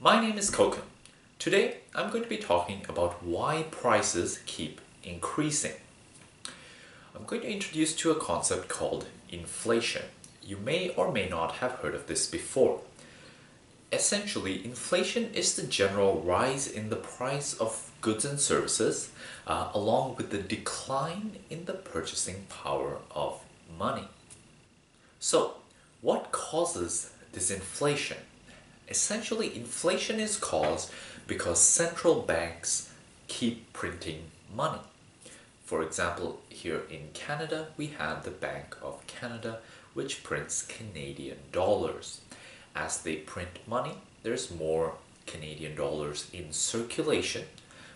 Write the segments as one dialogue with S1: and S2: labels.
S1: My name is Koukun. Today I'm going to be talking about why prices keep increasing. I'm going to introduce you to a concept called inflation. You may or may not have heard of this before. Essentially, inflation is the general rise in the price of goods and services along with the decline in the purchasing power of money. So, what causes this inflation? Essentially, inflation is caused because central banks keep printing money. For example, here in Canada, we have the Bank of Canada, which prints Canadian dollars. As they print money, there's more Canadian dollars in circulation,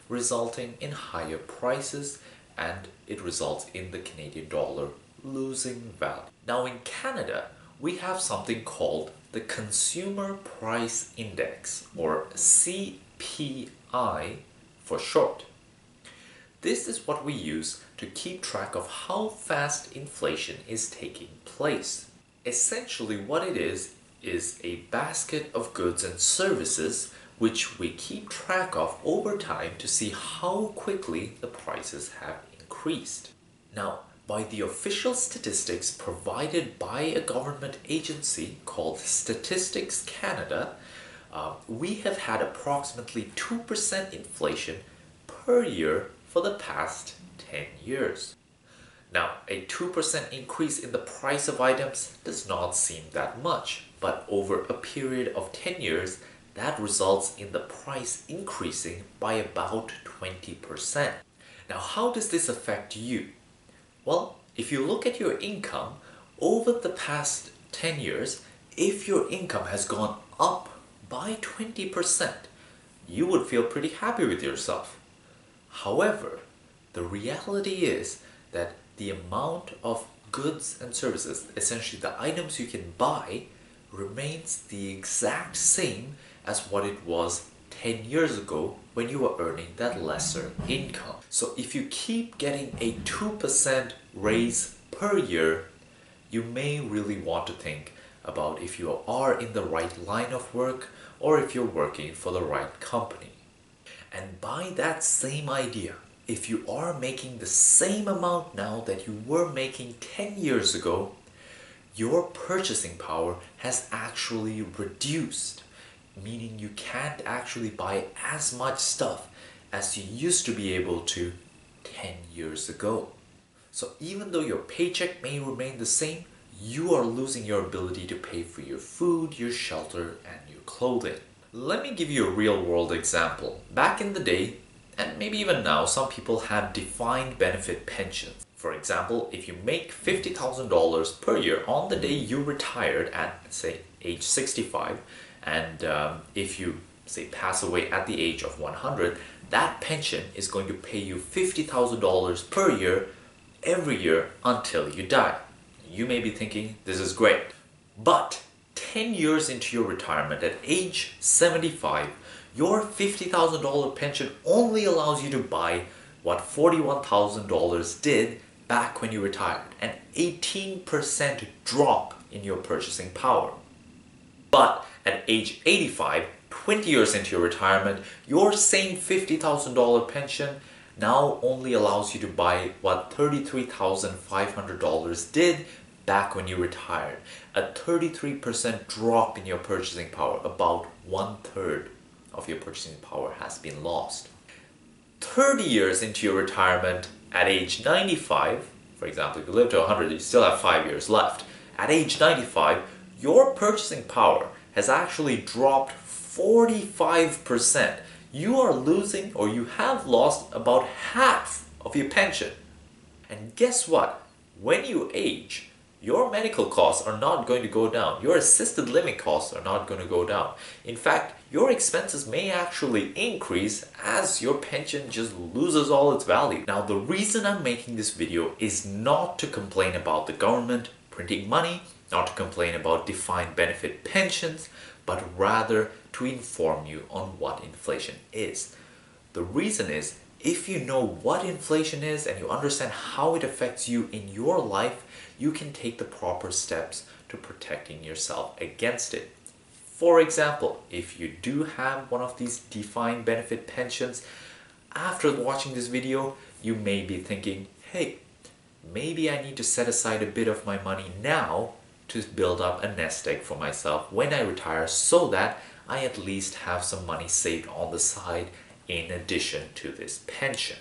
S1: resulting in higher prices, and it results in the Canadian dollar losing value. Now in Canada, we have something called the Consumer Price Index, or CPI for short. This is what we use to keep track of how fast inflation is taking place. Essentially what it is a basket of goods and services which we keep track of over time to see how quickly the prices have increased. Now, by the official statistics provided by a government agency called Statistics Canada, we have had approximately 2% inflation per year for the past 10 years. Now, a 2% increase in the price of items does not seem that much, but over a period of 10 years, that results in the price increasing by about 20%. Now, how does this affect you? Well, if you look at your income over the past 10 years, if your income has gone up by 20%, you would feel pretty happy with yourself. However, the reality is that the amount of goods and services, essentially the items you can buy, remains the exact same as what it was 10 years ago when you were earning that lesser income. So if you keep getting a 2% raise per year, you may really want to think about if you are in the right line of work or if you're working for the right company. And by that same idea, if you are making the same amount now that you were making 10 years ago, your purchasing power has actually reduced, meaning you can't actually buy as much stuff as you used to be able to 10 years ago. So even though your paycheck may remain the same, you are losing your ability to pay for your food, your shelter, and your clothing. Let me give you a real-world example. Back in the day, and maybe even now, some people have defined benefit pensions. For example, if you make $50,000 per year on the day you retired at, say, age 65, and if you, say, pass away at the age of 100, that pension is going to pay you $50,000 per year every year until you die. You may be thinking, this is great. But 10 years into your retirement at age 75, your $50,000 pension only allows you to buy what $41,000 did back when you retired, an 18% drop in your purchasing power. But at age 85, 20 years into your retirement, your same $50,000 pension now only allows you to buy what $33,500 did back when you retired. A 33% drop in your purchasing power, about 1/3 of your purchasing power has been lost. 30 years into your retirement at age 95, for example, if you live to 100, you still have 5 years left. At age 95, your purchasing power has actually dropped 45%. You are losing, or you have lost, about half of your pension. And guess what? When you age, your medical costs are not going to go down. Your assisted living costs are not going to go down. In fact, your expenses may actually increase as your pension just loses all its value. Now, the reason I'm making this video is not to complain about the government printing money, not to complain about defined benefit pensions, but rather to inform you on what inflation is. The reason is, if you know what inflation is and you understand how it affects you in your life, you can take the proper steps to protecting yourself against it. For example, if you do have one of these defined benefit pensions, after watching this video, you may be thinking, hey, maybe I need to set aside a bit of my money now to build up a nest egg for myself when I retire so that I at least have some money saved on the side in addition to this pension.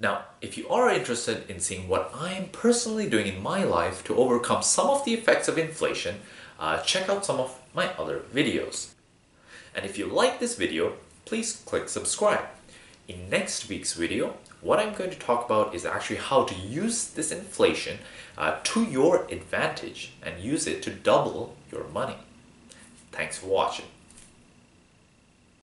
S1: Now, if you are interested in seeing what I am personally doing in my life to overcome some of the effects of inflation, check out some of my other videos. And if you like this video, please click subscribe. In next week's video, what I'm going to talk about is actually how to use this inflation to your advantage and use it to double your money. Thanks for watching.